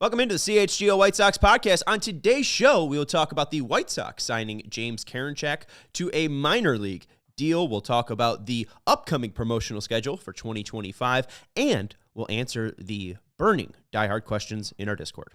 Welcome into the CHGO White Sox Podcast. On today's show, we will talk about the White Sox signing James Karinchak to a minor league deal. We'll talk about the upcoming promotional schedule for 2025, and we'll answer the burning diehard questions in our Discord.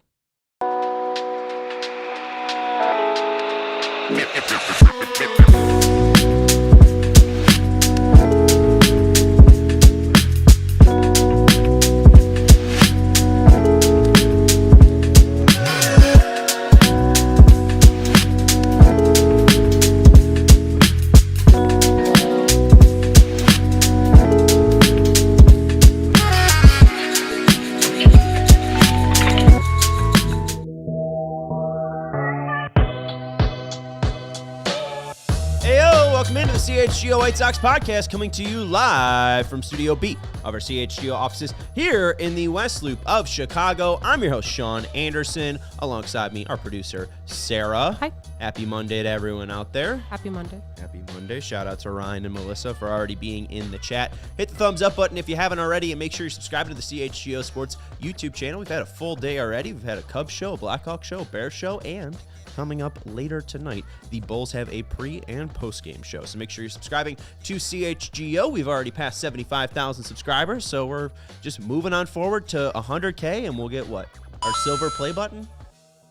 CHGO White Sox Podcast, coming to you live from Studio B of our CHGO offices here in the West Loop of Chicago. I'm your host, Sean Anderson. Alongside me, our producer, Sarah. Hi. Happy Monday to everyone out there. Happy Monday. Happy Monday. Shout out to Ryan and Melissa for already being in the chat. Hit the thumbs up button if you haven't already, and make sure you subscribe to the CHGO Sports YouTube channel. We've had a full day already. We've had a Cubs show, a Blackhawks show, a Bears show, and coming up later tonight, the Bulls have a pre- and post-game show. So make sure you're subscribing to CHGO. We've already passed 75,000 subscribers, so we're just moving on forward to 100K, and we'll get what? Our silver play button?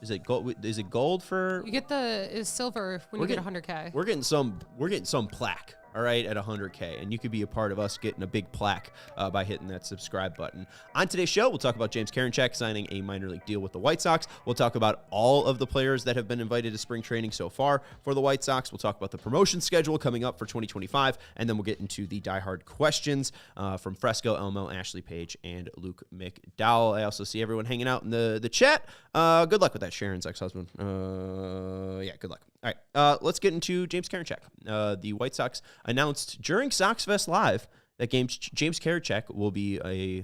Is it gold? Is it gold for? You get is silver when you get 100K. We're getting some plaque. All right, at 100K, and you could be a part of us getting a big plaque by hitting that subscribe button. On today's show, we'll talk about James Karinchak signing a minor league deal with the White Sox. We'll talk about all of the players that have been invited to spring training so far for the White Sox. We'll talk about the promotion schedule coming up for 2025, and then we'll get into the diehard questions from Fresco, Elmo, Ashley Page, and Luke McDowell. I also see everyone hanging out in the chat. Good luck with that, Sharon's ex-husband. Yeah, good luck. All right, let's get into James Karinchak. The White Sox announced during SoxFest Live that James Karinchak will be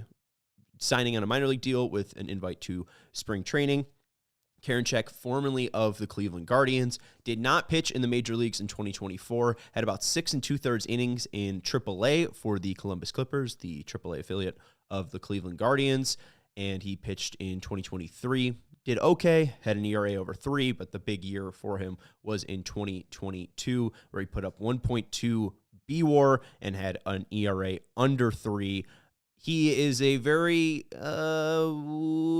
signing on a minor league deal with an invite to spring training. Karinchak, formerly of the Cleveland Guardians, did not pitch in the major leagues in 2024, had about 6 2/3 innings in AAA for the Columbus Clippers, the AAA affiliate of the Cleveland Guardians, and he pitched in 2023. Did okay, had an ERA over 3, but the big year for him was in 2022, where he put up 1.2 BWAR and had an ERA under 3. He is a very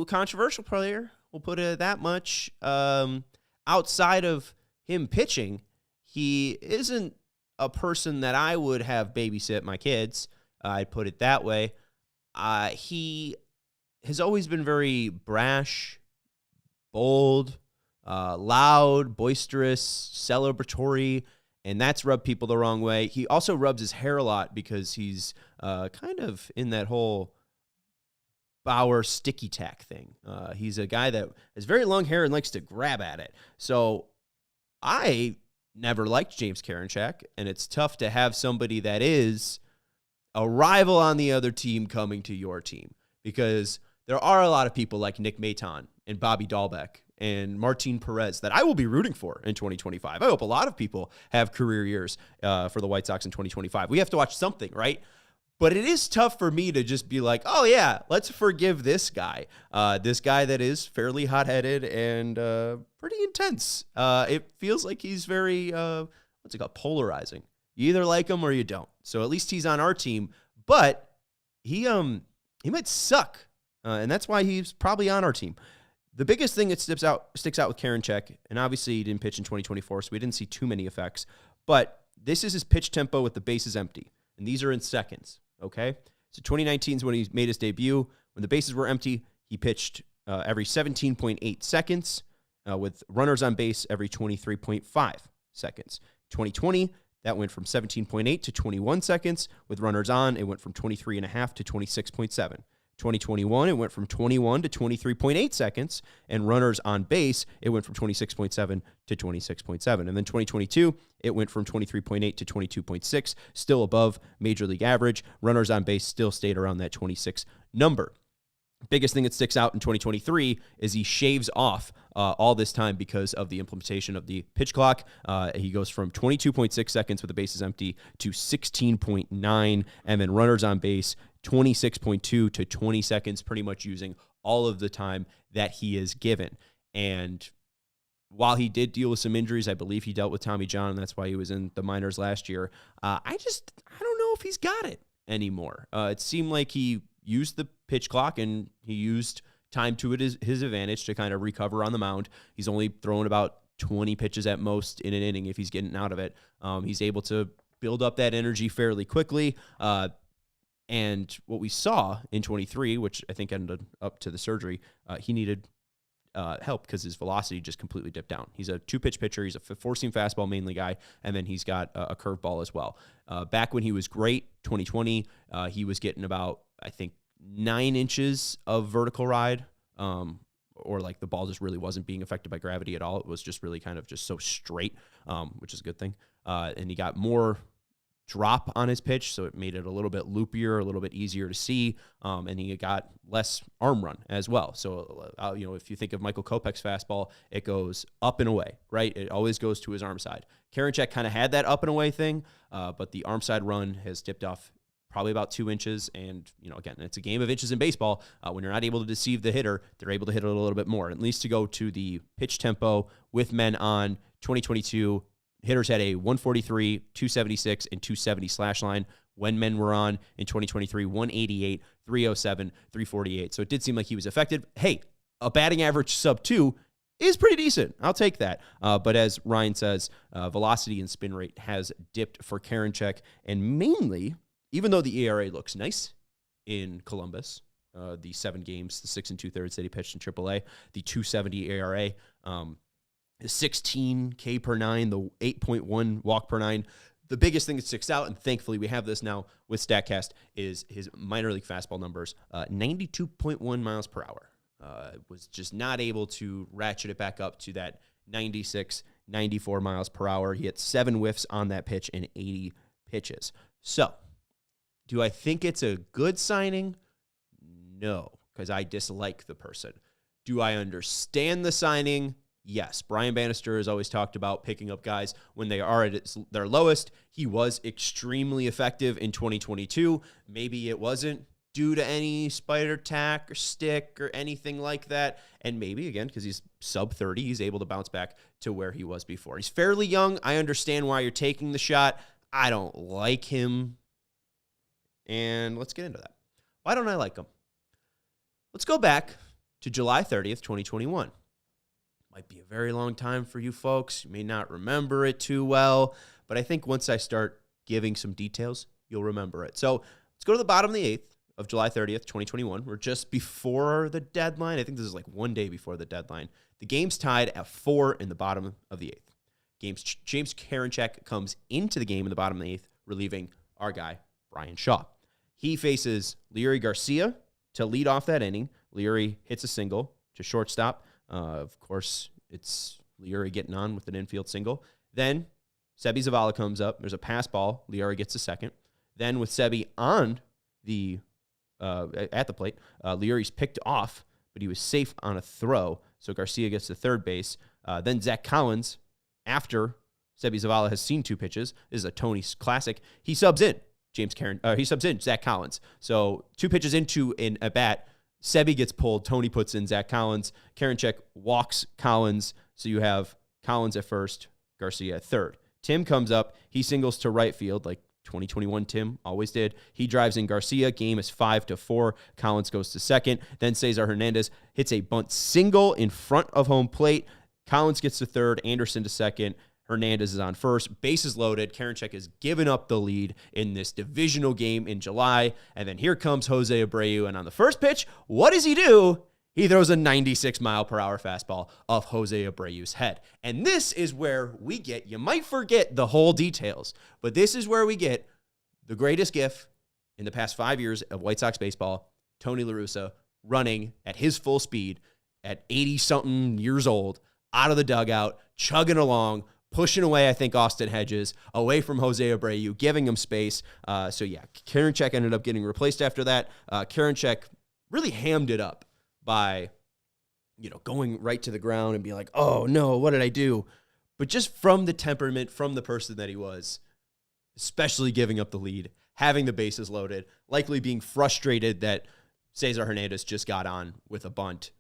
controversial player, we'll put it that much. Outside of him pitching, he isn't a person that I would have babysit my kids. I'd put it that way. He has always been very brash, bold, loud, boisterous, celebratory, and that's rubbed people the wrong way. He also rubs his hair a lot because he's kind of in that whole Bauer sticky tack thing. He's a guy that has very long hair and likes to grab at it. So I never liked James Karinchak, and it's tough to have somebody that is a rival on the other team coming to your team, because there are a lot of people like Nick Maton and Bobby Dahlbeck and Martin Perez that I will be rooting for in 2025. I hope a lot of people have career years for the White Sox in 2025. We have to watch something, right? But it is tough for me to just be like, oh, yeah, let's forgive this guy that is fairly hot-headed and pretty intense. It feels like he's very, polarizing. You either like him or you don't. So at least he's on our team. But he might suck. And that's why he's probably on our team. The biggest thing that sticks out with Karinchak, and obviously he didn't pitch in 2024, so we didn't see too many effects, but this is his pitch tempo with the bases empty, and these are in seconds, okay? So 2019 is when he made his debut. When the bases were empty, he pitched every 17.8 seconds with runners on base every 23.5 seconds. 2020, that went from 17.8 to 21 seconds. With runners on, it went from 23.5 to 26.7. 2021, it went from 21 to 23.8 seconds, and runners on base, it went from 26.7 to 26.7. And then 2022, it went from 23.8 to 22.6, still above major league average. Runners on base still stayed around that 26 number. Biggest thing that sticks out in 2023 is he shaves off all this time because of the implementation of the pitch clock. He goes from 22.6 seconds with the bases empty to 16.9, and then runners on base 26.2 to 20 seconds, pretty much using all of the time that he is given. And while he did deal with some injuries, I believe he dealt with Tommy John, and that's why he was in the minors last year. I don't know if he's got it anymore. It seemed like he used the pitch clock and he used time to his advantage to kind of recover on the mound. He's only throwing about 20 pitches at most in an inning if he's getting out of it. He's able to build up that energy fairly quickly. And what we saw in 23, which I think ended up to the surgery, he needed help because his velocity just completely dipped down. He's a two-pitch pitcher. He's a four-seam fastball mainly guy, and then he's got a curveball as well. Back when he was great, 2020, he was getting about, I think, 9 inches of vertical ride, or like the ball just really wasn't being affected by gravity at all. It was just really kind of just so straight, which is a good thing. And he got more drop on his pitch, so it made it a little bit loopier, a little bit easier to see, and he got less arm run as well. So, if you think of Michael Kopech's fastball, it goes up and away, right? It always goes to his arm side. Karinchak kind of had that up and away thing, but the arm side run has dipped off probably about 2 inches. And, again, it's a game of inches in baseball. When you're not able to deceive the hitter, they're able to hit it a little bit more. At least to go to the pitch tempo with men on 2022, hitters had a 143, 276, and 270 slash line. When men were on in 2023, 188, 307, 348. So it did seem like he was effective. Hey, a batting average sub 2 is pretty decent. I'll take that. But as Ryan says, velocity and spin rate has dipped for Karinchak, and mainly, even though the ERA looks nice in Columbus, the 7 games, the 6 2/3 that he pitched in AAA, the 270 ERA, the 16 K per 9, the 8.1 walk per 9. The biggest thing that sticks out, and thankfully we have this now with StatCast, is his minor league fastball numbers, 92.1 miles per hour. Was just not able to ratchet it back up to that 96, 94 miles per hour. He had 7 whiffs on that pitch in 80 pitches. So, do I think it's a good signing? No, because I dislike the person. Do I understand the signing? Yes. Brian Bannister has always talked about picking up guys when they are at their lowest. He was extremely effective in 2022. Maybe it wasn't due to any spider tack or stick or anything like that. And maybe, again, because he's sub 30, he's able to bounce back to where he was before. He's fairly young. I understand why you're taking the shot. I don't like him. And let's get into that. Why don't I like him? Let's go back to July 30th, 2021. Might be a very long time for you folks. You may not remember it too well, but I think once I start giving some details, you'll remember it. So let's go to the bottom of the 8th of July 30th, 2021. We're just before the deadline. I think this is like one day before the deadline. The game's tied at 4 in the bottom of the 8th. James Karinchak comes into the game in the bottom of the 8th, relieving our guy, Brian Shaw. He faces Leury Garcia to lead off that inning. Leury hits a single to shortstop. Of course, it's Leury getting on with an infield single. Then Sebi Zavala comes up. There's a pass ball. Leury gets a second. Then with Sebi on the at the plate, Leury's picked off, but he was safe on a throw. So Garcia gets to third base. Then Zach Collins, after Sebi Zavala has seen 2 pitches, this is a Tony classic, he subs in he subs in Zach Collins. So 2 pitches into an at bat, Sebi gets pulled. Tony puts in Zach Collins. Karinchak walks Collins. So you have Collins at first, Garcia at third. Tim comes up. He singles to right field like 2021 Tim always did. He drives in Garcia. Game is 5-4. Collins goes to second. Then Cesar Hernandez hits a bunt single in front of home plate. Collins gets to third. Anderson to second. Hernandez is on first. Bases loaded. Karinchak has given up the lead in this divisional game in July. And then here comes Jose Abreu. And on the first pitch, what does he do? He throws a 96-mile-per-hour fastball off Jose Abreu's head. And this is where we get, you might forget the whole details, but this is where we get the greatest gif in the past 5 years of White Sox baseball, Tony La Russa running at his full speed at 80-something years old, out of the dugout, chugging along, pushing away, I think, Austin Hedges, away from Jose Abreu, giving him space. Karinchak ended up getting replaced after that. Karinchak really hammed it up by, going right to the ground and being like, oh, no, what did I do? But just from the temperament, from the person that he was, especially giving up the lead, having the bases loaded, likely being frustrated that Cesar Hernandez just got on with a bunt.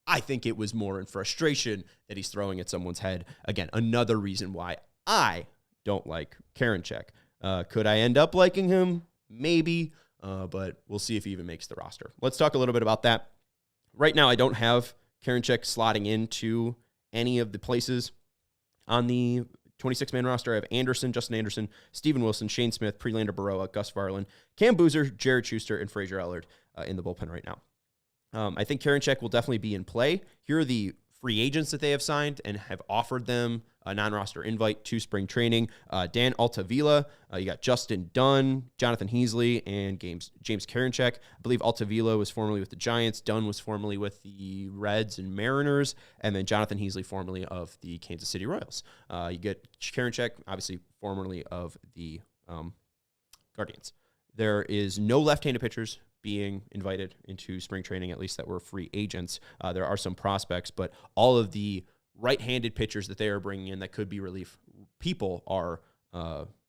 I think it was more in frustration that he's throwing at someone's head. Again, another reason why I don't like Karinchak. Could I end up liking him? Maybe, but we'll see if he even makes the roster. Let's talk a little bit about that. Right now, I don't have Karinchak slotting into any of the places on the 26-man roster. I have Justin Anderson, Steven Wilson, Shane Smith, Prelander Baroa, Gus Varlin, Cam Boozer, Jared Schuster, and Fraser Ellard in the bullpen right now. I think Karinchak will definitely be in play. Here are the free agents that they have signed and have offered them a non-roster invite to spring training. Dan Altavilla, you got Justin Dunn, Jonathan Heasley, and James Karinchak. I believe Altavilla was formerly with the Giants. Dunn was formerly with the Reds and Mariners. And then Jonathan Heasley, formerly of the Kansas City Royals. You get Karinchak, obviously formerly of the Guardians. There is no left-handed pitchers being invited into spring training, at least that were free agents. There are some prospects, but all of the right-handed pitchers that they are bringing in that could be relief people are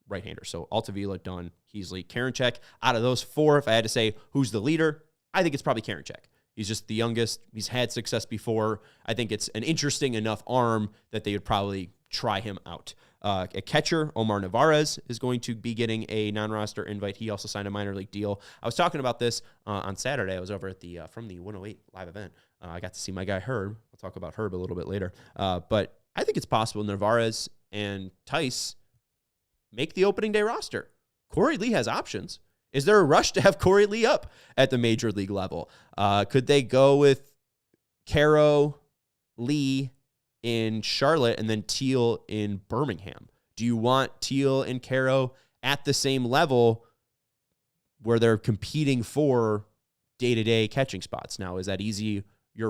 right-handers. So Altavilla, Dunn, Heasley, Karinchak. Out of those four, if I had to say who's the leader, I think it's probably Karinchak. He's just the youngest. He's had success before. I think it's an interesting enough arm that they would probably try him out. A catcher, Omar Narvaez, is going to be getting a non-roster invite. He also signed a minor league deal. I was talking about this on Saturday. I was over at the from the 108 live event. I got to see my guy Herb. I'll talk about Herb a little bit later. But I think it's possible Narvaez and Tice make the opening day roster. Corey Lee has options. Is there a rush to have Corey Lee up at the major league level? Could they go with Caro, Lee in Charlotte, and then Teal in Birmingham? Do you want Teal and Caro at the same level where they're competing for day-to-day catching spots? Now, is that easier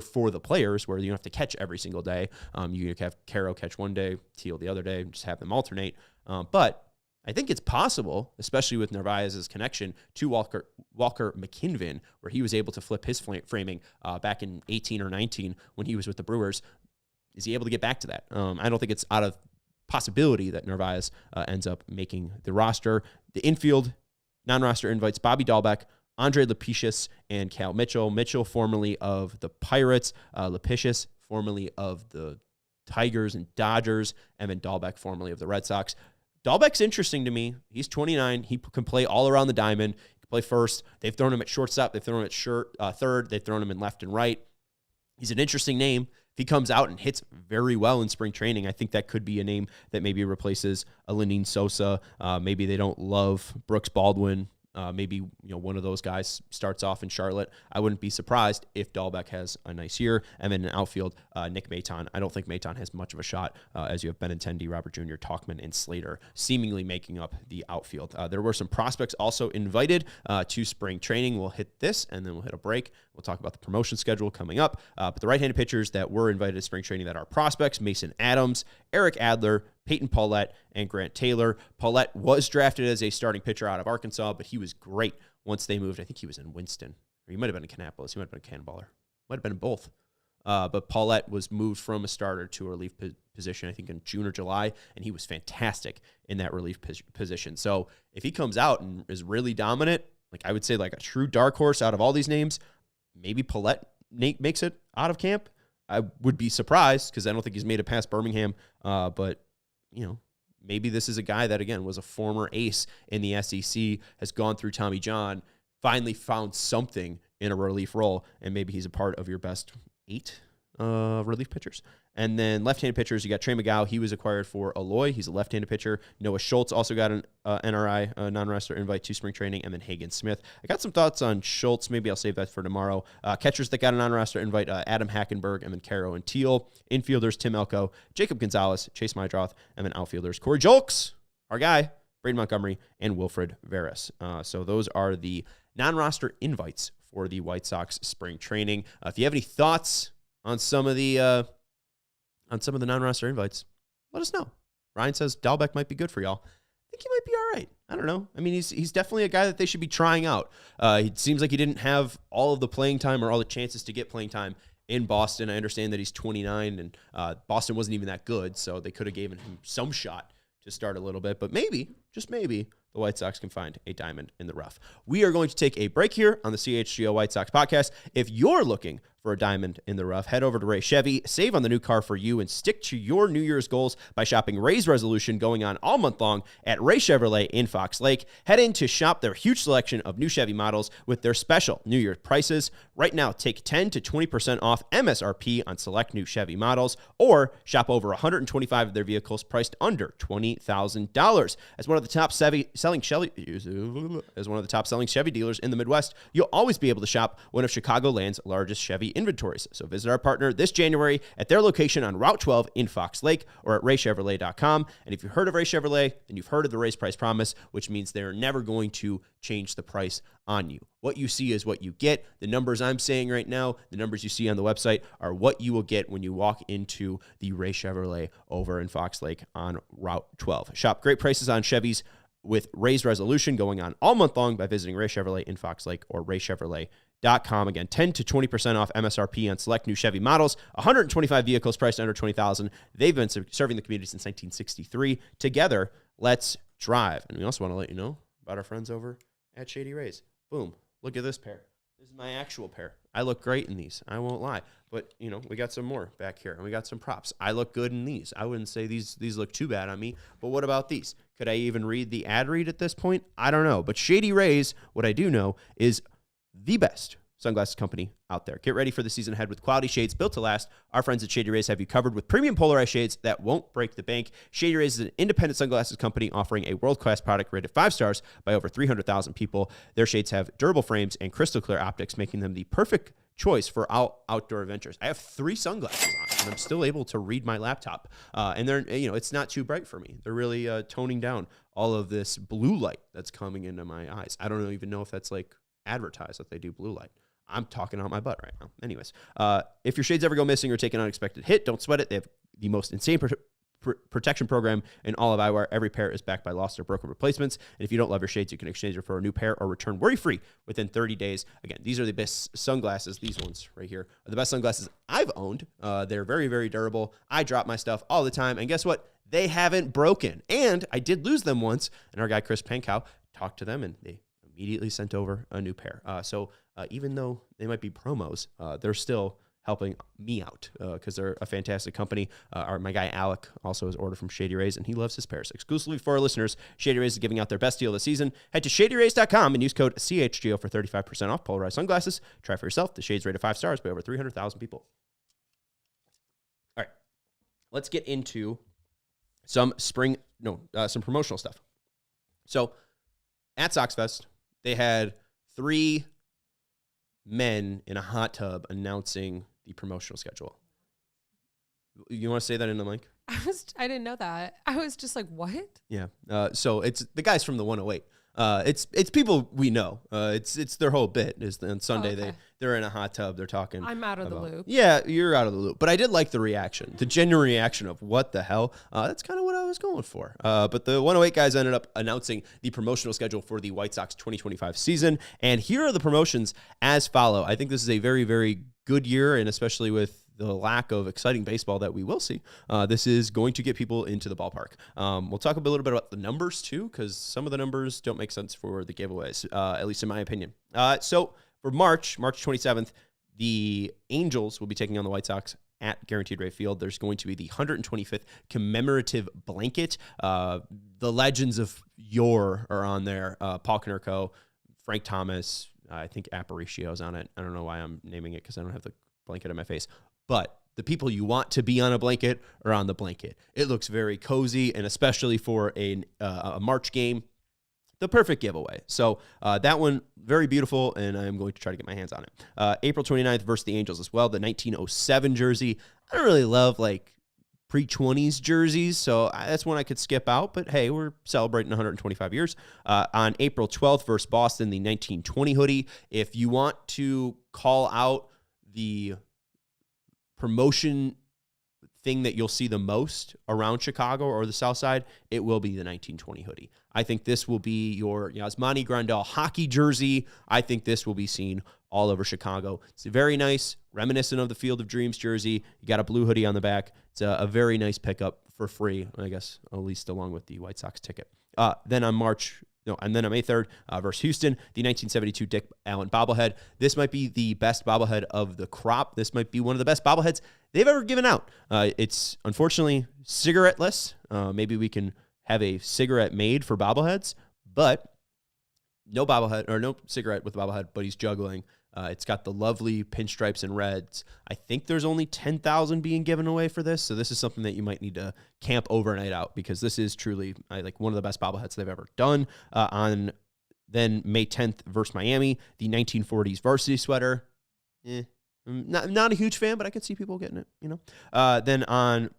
for the players where you don't have to catch every single day? You can have Caro catch one day, Teal the other day, just have them alternate. But I think it's possible, especially with Narvaez's connection to Walker McKinven, where he was able to flip his framing back in 18 or 19 when he was with the Brewers. Is he able to get back to that? I don't think it's out of possibility that Narvaez ends up making the roster. The infield non-roster invites Bobby Dahlbeck, Andre Lepicius, and Cal Mitchell. Mitchell, formerly of the Pirates. Lepicius, formerly of the Tigers and Dodgers. And then Dahlbeck, formerly of the Red Sox. Dahlbeck's interesting to me. He's 29. He can play all around the diamond. He can play first. They've thrown him at shortstop. They've thrown him at third. They've thrown him in left and right. He's an interesting name. If he comes out and hits very well in spring training, I think that could be a name that maybe replaces a Lindin Sosa. Maybe they don't love Brooks Baldwin. Maybe one of those guys starts off in Charlotte. I wouldn't be surprised if Dahlbeck has a nice year. And then in outfield, Nick Maton. I don't think Maton has much of a shot as you have Benintendi, Robert Jr., Talkman, and Slater seemingly making up the outfield. There were some prospects also invited to spring training. We'll hit this and then we'll hit a break. We'll talk about the promotion schedule coming up. But the right-handed pitchers that were invited to spring training that are prospects: Mason Adams, Eric Adler, Peyton Paulette, and Grant Taylor. Paulette was drafted as a starting pitcher out of Arkansas, but he was great once they moved. I think he was in Winston, or he might have been in Kannapolis. He might have been a Cannonballer. Might have been in both. But Paulette was moved from a starter to a relief position, I think in June or July, and he was fantastic in that relief position. So if he comes out and is really dominant, I would say a true dark horse out of all these names, maybe Paulette makes it out of camp. I would be surprised because I don't think he's made it past Birmingham. But maybe this is a guy that, again, was a former ace in the SEC, has gone through Tommy John, finally found something in a relief role, and maybe he's a part of your best 8 relief pitchers. And then left-handed pitchers, you got Trey McGow. He was acquired for Aloy. He's a left-handed pitcher. Noah Schultz also got an NRI, non-roster invite to spring training. And then Hagen Smith. I got some thoughts on Schultz. Maybe I'll save that for tomorrow. Catchers that got a non-roster invite, Adam Hackenberg, and then Caro and Teal. Infielders, Tim Elko, Jacob Gonzalez, Chase Mydroth, and then outfielders, Corey Julks, our guy, Braden Montgomery, and Wilfred Veras. So those are the non-roster invites for the White Sox spring training. If you have any thoughts on some of the non-roster invites, let us know. Ryan says Dahlbeck might be good for y'all. I think he might be all right. I don't know. I mean, he's definitely a guy that they should be trying out. It seems like he didn't have all of the playing time or all the chances to get playing time in Boston. I understand that he's 29, and Boston wasn't even that good, so they could have given him some shot to start a little bit. But maybe, just maybe, the White Sox can find a diamond in the rough. We are going to take a break here on the CHGO White Sox podcast. If you're looking for a diamond in the rough, head over to Ray Chevy, save on the new car for you, and stick to your New Year's goals by shopping Ray's Resolution going on all month long at Ray Chevrolet in Fox Lake. Head in to shop their huge selection of new Chevy models with their special New Year's prices. Right now, take 10 to 20% off MSRP on select new Chevy models, or shop over 125 of their vehicles priced under $20,000. As one of the top selling Chevy dealers in the Midwest, you'll always be able to shop one of Chicagoland's largest Chevy inventories. So visit our partner this January at their location on Route 12 in Fox Lake or at raychevrolet.com. And if you've heard of Ray Chevrolet, then you've heard of the Ray's Price Promise, which means they're never going to change the price on you. What you see is what you get. The numbers I'm saying right now, the numbers you see on the website, are what you will get when you walk into the Ray Chevrolet over in Fox Lake on Route 12. Shop great prices on Chevys with Ray's Resolution going on all month long by visiting Ray Chevrolet in Fox Lake or raychevrolet.com. Again, 10 to 20% off MSRP on select new Chevy models, 125 vehicles priced under $20,000. They've been serving the community since 1963. Together, let's drive. And we also want to let you know about our friends over at Shady Rays. Boom. Look at this pair. This is my actual pair. I look great in these. I won't lie. But, you know, we got some more back here, and we got some props. I look good in these. I wouldn't say these look too bad on me. But what about these? Could I even read the ad read at this point? I don't know. But Shady Rays, what I do know, is the best sunglasses company out there. Get ready for the season ahead with quality shades built to last. Our friends at Shady Rays have you covered with premium polarized shades that won't break the bank. Shady Rays is an independent sunglasses company offering a world-class product rated 5 stars by over 300,000 people. Their shades have durable frames and crystal clear optics, making them the perfect choice for outdoor adventures. I have 3 sunglasses on, and I'm still able to read my laptop. And they're, it's not too bright for me. They're really toning down all of this blue light that's coming into my eyes. I don't even know if that's like advertised that they do blue light. I'm talking out my butt right now. Anyways, if your shades ever go missing or take an unexpected hit, don't sweat it. They have the most insane protection program in all of eyewear. Every pair is backed by lost or broken replacements. And if you don't love your shades, you can exchange them for a new pair or return worry-free within 30 days. Again, these are the best sunglasses. These ones right here are the best sunglasses I've owned. They're very, very durable. I drop my stuff all the time. And guess what? They haven't broken. And I did lose them once. And our guy, Chris Pankow, talked to them, and they immediately sent over a new pair. So even though they might be promos, they're still helping me out because they're a fantastic company. My guy Alec also has ordered from Shady Rays, and he loves his pairs. Exclusively for our listeners, Shady Rays is giving out their best deal this season. Head to shadyrays.com and use code CHGO for 35% off polarized sunglasses. Try for yourself. The shades rated 5 stars by over 300,000 people. All right, let's get into some promotional stuff. So at Sox Fest, they had 3 men in a hot tub announcing the promotional schedule. You want to say that in the mic? I didn't know that. I was just like, what? Yeah. So it's the guys from the 108. It's people we know. It's their whole bit is on Sunday. Okay. They're in a hot tub. They're talking. I'm out of the loop. Yeah, you're out of the loop. But I did like the reaction, the genuine reaction of what the hell. That's kind of what I was going for. But the 108 guys ended up announcing the promotional schedule for the White Sox 2025 season. And here are the promotions as follow. I think this is a very, very good year, and especially with the lack of exciting baseball that we will see, this is going to get people into the ballpark. We'll talk a little bit about the numbers too, because some of the numbers don't make sense for the giveaways, at least in my opinion. So for March 27th, the Angels will be taking on the White Sox at Guaranteed Rate Field. There's going to be the 125th commemorative blanket. The legends of yore are on there. Paul Konerko, Frank Thomas, I think Aparicio's on it. I don't know why I'm naming it because I don't have the blanket on my face. But the people you want to be on a blanket are on the blanket. It looks very cozy, and especially for a March game, the perfect giveaway. So that one, very beautiful, and I'm going to try to get my hands on it. April 29th versus the Angels as well, the 1907 jersey. I don't really love like pre-20s jerseys, so that's one I could skip out, but hey, we're celebrating 125 years. On April 12th versus Boston, the 1920 hoodie. If you want to call out the promotion thing that you'll see the most around Chicago or the South Side, it will be the 1920 hoodie. I think this will be your Yasmani Grandal hockey jersey. I think this will be seen all over Chicago. It's very nice, reminiscent of the Field of Dreams jersey. You got a blue hoodie on the back. It's a very nice pickup for free, I guess, at least along with the White Sox ticket. Then on March And then on May 3rd versus Houston, the 1972 Dick Allen bobblehead. This might be the best bobblehead of the crop. This might be one of the best bobbleheads they've ever given out. It's unfortunately cigarette-less. Maybe we can have a cigarette made for bobbleheads, but no bobblehead or no cigarette with a bobblehead, but he's juggling. It's got the lovely pinstripes and reds. I think there's only 10,000 being given away for this, so this is something that you might need to camp overnight out, because this is truly like one of the best bobbleheads they've ever done. On then May 10th versus Miami, the 1940s varsity sweater. Not a huge fan, but I could see people getting it. Then on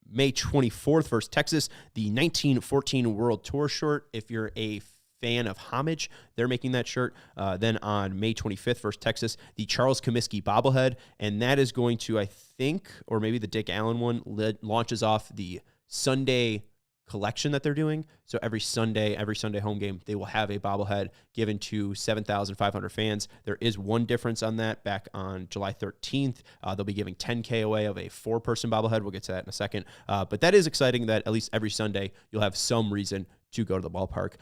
May 24th versus Texas, the 1914 World Tour shirt. If you're a fan of homage, they're making that shirt. Then on May 25th versus Texas, the Charles Comiskey bobblehead, and that is going to, I think, or maybe the Dick Allen one, launches off the Sunday collection that they're doing. So every Sunday home game, they will have a bobblehead given to 7,500 fans. There is one difference on that. Back on July 13th, they'll be giving $10K away of a 4-person bobblehead. We'll get to that in a second. But that is exciting that at least every Sunday you'll have some reason to go to the ballpark.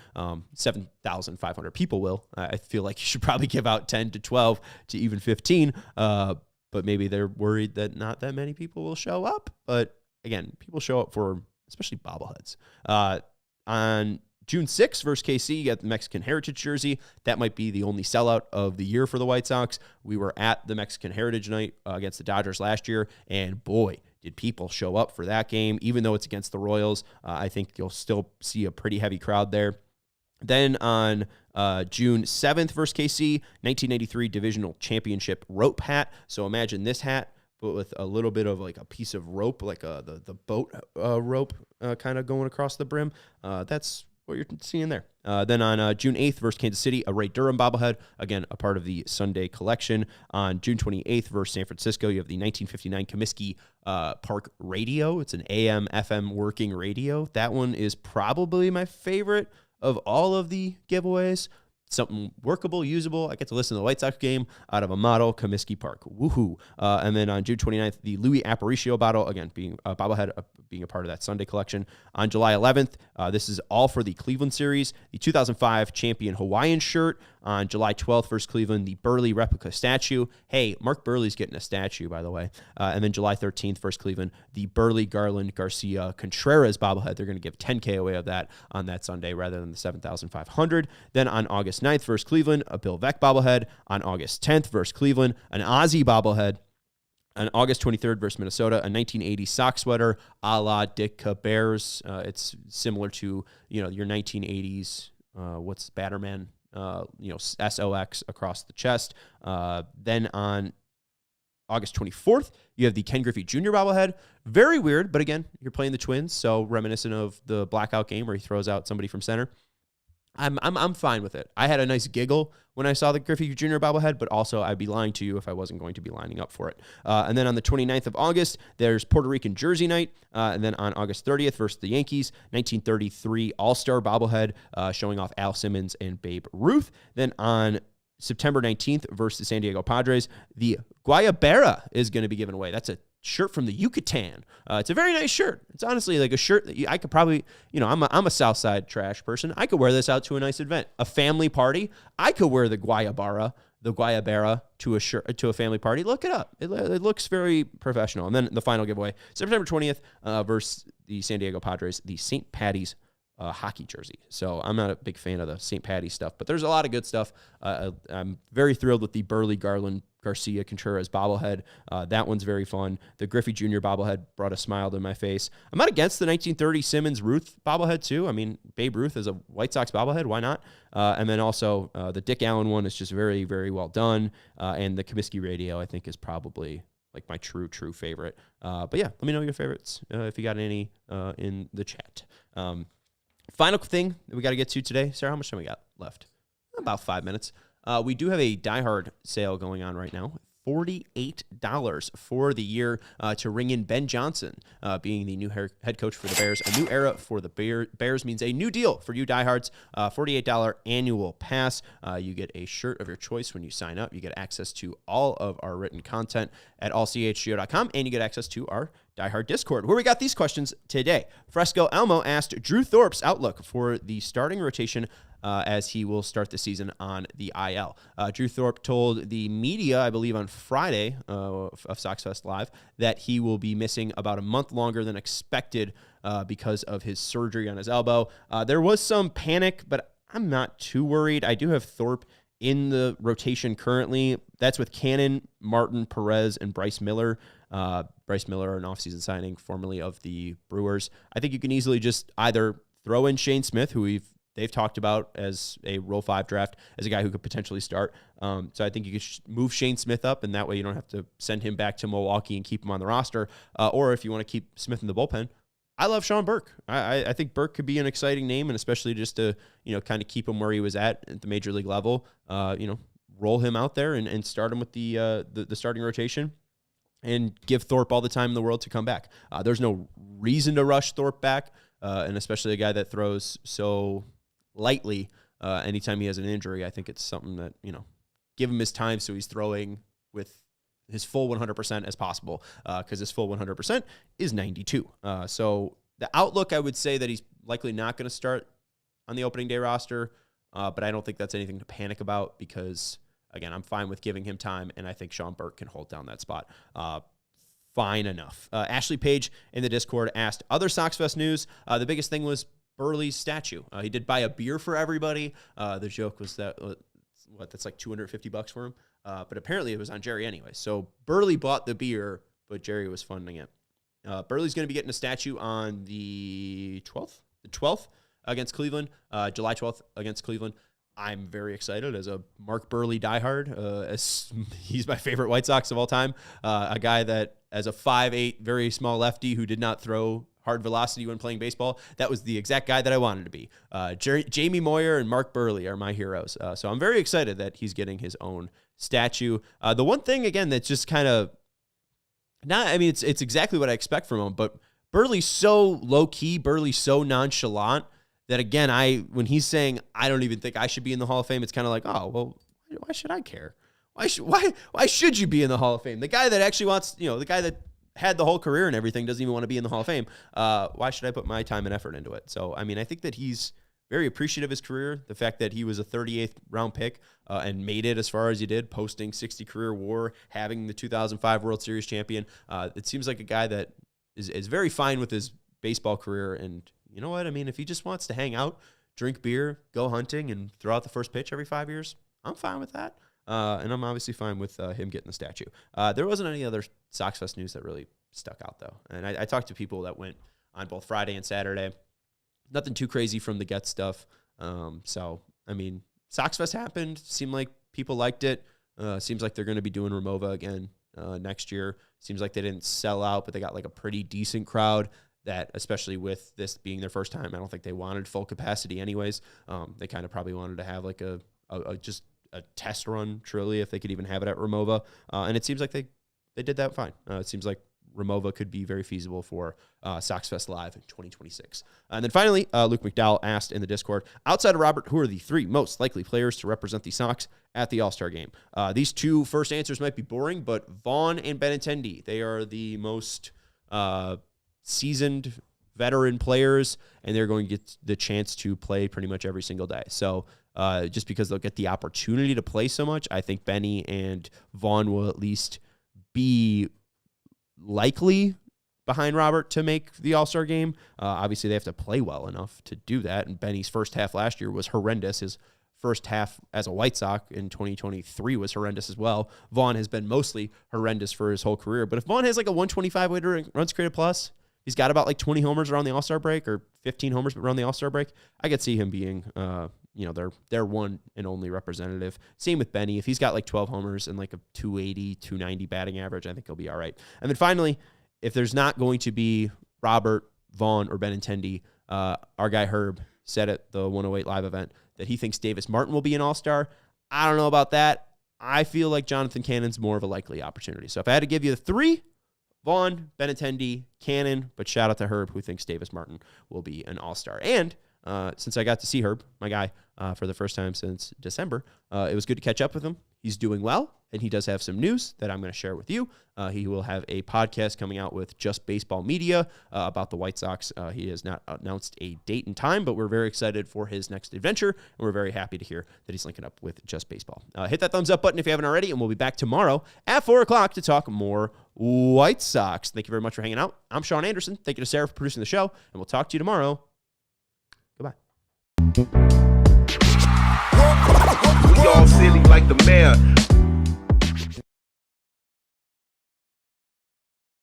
7,500 people will. I feel like you should probably give out 10 to 12 to even 15. But maybe they're worried that not that many people will show up. But again, people show up for especially bobbleheads. On June 6th versus KC, you got the Mexican Heritage jersey. That might be the only sellout of the year for the White Sox. We were at the Mexican Heritage night against the Dodgers last year, and boy, did people show up for that game. Even though it's against the Royals, I think you'll still see a pretty heavy crowd there. Then on June 7th versus KC, 1993 Divisional Championship rope hat. So imagine this hat, but with a little bit of like a piece of rope, like the boat rope kind of going across the brim. That's what you're seeing there. Then on June 8th versus Kansas City, a Ray Durham bobblehead, again, a part of the Sunday collection. On June 28th versus San Francisco, you have the 1959 Comiskey Park radio. It's an AM, FM working radio. That one is probably my favorite of all of the giveaways. Something workable, usable. I get to listen to the White Sox game out of a model Comiskey Park. Woohoo. And then on June 29th, the Louis Aparicio bottle, again, being a bobblehead, being a part of that Sunday collection. On July 11th, this is all for the Cleveland series. The 2005 champion Hawaiian shirt. On July 12th versus Cleveland, the Burley replica statue. Hey, Mark Burley's getting a statue, by the way. And then July 13th versus Cleveland, the Burley, Garland, Garcia, Contreras bobblehead. They're going to give $10K away of that on that Sunday rather than the 7,500. Then on August 9th versus Cleveland, a Bill Veeck bobblehead. On August 10th versus Cleveland, an Ozzie bobblehead. On August 23rd versus Minnesota, a 1980 sock sweater a la Dick Bears. It's similar to, your 1980s, what's Batterman? SOX across the chest. Then on August 24th, you have the Ken Griffey Jr. bobblehead. Very weird, but again, you're playing the Twins, so reminiscent of the blackout game where he throws out somebody from center. I'm fine with it. I had a nice giggle when I saw the Griffey Jr. bobblehead, but also I'd be lying to you if I wasn't going to be lining up for it. And then on the 29th of August, there's Puerto Rican Jersey Night. And then on August 30th versus the Yankees, 1933 All-Star bobblehead showing off Al Simmons and Babe Ruth. Then on September 19th versus the San Diego Padres, the Guayabera is going to be given away. That's a shirt from the Yucatan. It's a very nice shirt. It's honestly like a shirt that I could probably, I'm a Southside trash person. I could wear this out to a nice event, a family party. I could wear the Guayabera to a family party. Look it up. It looks very professional. And then the final giveaway, September 20th versus the San Diego Padres, the St. Patty's hockey jersey. So I'm not a big fan of the St. Patty's stuff, but there's a lot of good stuff. I'm very thrilled with the Burley, Garland, Garcia, Contreras bobblehead. That one's very fun. The Griffey Jr. bobblehead brought a smile to my face. I'm not against the 1930 Simmons Ruth bobblehead too. I mean, Babe Ruth is a White Sox bobblehead. Why not? And then also the Dick Allen one is just very, very well done. And the Comiskey radio, I think, is probably like my true favorite. But yeah, let me know your favorites if you got any in the chat. Final thing that we got to get to today. Sarah, how much time we got left? About 5 minutes. We do have a Die Hard sale going on right now. $48 for the year to ring in Ben Johnson being the new head coach for the Bears. A new era for the Bears means a new deal for you diehards. $48 annual pass. You get a shirt of your choice when you sign up. You get access to all of our written content at allchgo.com, and you get access to our Die Hard Discord, where we got these questions today. Fresco Elmo asked Drew Thorpe's outlook for the starting rotation as he will start the season on the IL. Drew Thorpe told the media, I believe on Friday of Sox Fest Live, that he will be missing about a month longer than expected because of his surgery on his elbow. There was some panic, but I'm not too worried. I do have Thorpe in the rotation currently. That's with Cannon, Martin, Perez, and Bryce Miller. Bryce Miller, an offseason signing formerly of the Brewers. I think you can easily just either throw in Shane Smith, who they've talked about as a Rule 5 draft, as a guy who could potentially start. So I think you could move Shane Smith up, and that way you don't have to send him back to Milwaukee and keep him on the roster. Or if you want to keep Smith in the bullpen, I love Sean Burke. I think Burke could be an exciting name, and especially just to, kind of keep him where he was at the major league level. Roll him out there and start him with the starting rotation and give Thorpe all the time in the world to come back. There's no reason to rush Thorpe back, and especially a guy that throws so lightly anytime he has an injury. I think it's something that, give him his time so he's throwing with his full 100% as possible, because his full 100% is 92. So the outlook, I would say that he's likely not going to start on the opening day roster, but I don't think that's anything to panic about because, again, I'm fine with giving him time, and I think Sean Burke can hold down that spot fine enough. Ashley Page in the Discord asked, other Sox Fest news, the biggest thing was Burley's statue. He did buy a beer for everybody. The joke was that, that's like $250 for him? But apparently it was on Jerry anyway. So Burley bought the beer, but Jerry was funding it. Burley's going to be getting a statue on the 12th? The 12th against Cleveland. July 12th against Cleveland. I'm very excited as a Mark Burley diehard. As he's my favorite White Sox of all time. A guy that, as a 5'8", very small lefty who did not throw hard velocity when playing baseball, that was the exact guy that I wanted to be. Jamie Moyer and Mark Burley are my heroes. So I'm very excited that he's getting his own statue. The one thing, again, that's just kind of it's exactly what I expect from him, but Burley's so low-key, Burley's so nonchalant that, again, when he's saying, I don't even think I should be in the Hall of Fame, it's kind of like, oh, well, why should I care? Why should you be in the Hall of Fame? The guy that actually wants, the guy that had the whole career and everything doesn't even want to be in the Hall of Fame. Why should I put my time and effort into it? So, I think that he's very appreciative of his career. The fact that he was a 38th round pick and made it as far as he did, posting 60 career WAR, having the 2005 World Series champion. It seems like a guy that is very fine with his baseball career. And you know what? If he just wants to hang out, drink beer, go hunting, and throw out the first pitch every 5 years, I'm fine with that. And I'm obviously fine with him getting the statue. There wasn't any other Sox Fest news that really stuck out, though. And I talked to people that went on both Friday and Saturday. Nothing too crazy from the Get stuff. Sox Fest happened. Seemed like people liked it. Seems like they're going to be doing Ramova again next year. Seems like they didn't sell out, but they got like a pretty decent crowd. That, especially with this being their first time, I don't think they wanted full capacity anyways. They kind of probably wanted to have like a test run, truly, if they could even have it at Ramova. And it seems like they did that fine. It seems like Ramova could be very feasible for Sox Fest Live in 2026. And then finally, Luke McDowell asked in the Discord, outside of Robert, who are the three most likely players to represent the Sox at the All-Star game? These two first answers might be boring, but Vaughn and Benintendi, they are the most seasoned veteran players, and they're going to get the chance to play pretty much every single day. So just because they'll get the opportunity to play so much, I think Benny and Vaughn will at least be likely behind Robert to make the All-Star game. Obviously, they have to play well enough to do that, and Benny's first half last year was horrendous. His first half as a White Sox in 2023 was horrendous as well. Vaughn has been mostly horrendous for his whole career, but if Vaughn has like a 125 weighted runs created plus, he's got about like 20 homers around the All-Star break or 15 homers around the All-Star break, I could see him being their one and only representative. Same with Benny. If he's got like 12 homers and like a 280, 290 batting average, I think he'll be all right. And then finally, if there's not going to be Robert, Vaughn, or Benintendi, our guy Herb said at the 108 Live event that he thinks Davis Martin will be an All-Star. I don't know about that. I feel like Jonathan Cannon's more of a likely opportunity. So if I had to give you the three, Vaughn, Benintendi, Cannon, but shout out to Herb, who thinks Davis Martin will be an All-Star. And since I got to see Herb, my guy, for the first time since December, it was good to catch up with him. He's doing well. and he does have some news that I'm going to share with you. He will have a podcast coming out with Just Baseball Media about the White Sox. He has not announced a date and time, but we're very excited for his next adventure, and we're very happy to hear that he's linking up with Just Baseball. Hit that thumbs up button if you haven't already, and we'll be back tomorrow at 4 o'clock to talk more White Sox. Thank you very much for hanging out. I'm Sean Anderson. Thank you to Sarah for producing the show, and we'll talk to you tomorrow. Goodbye. We all silly like the mayor.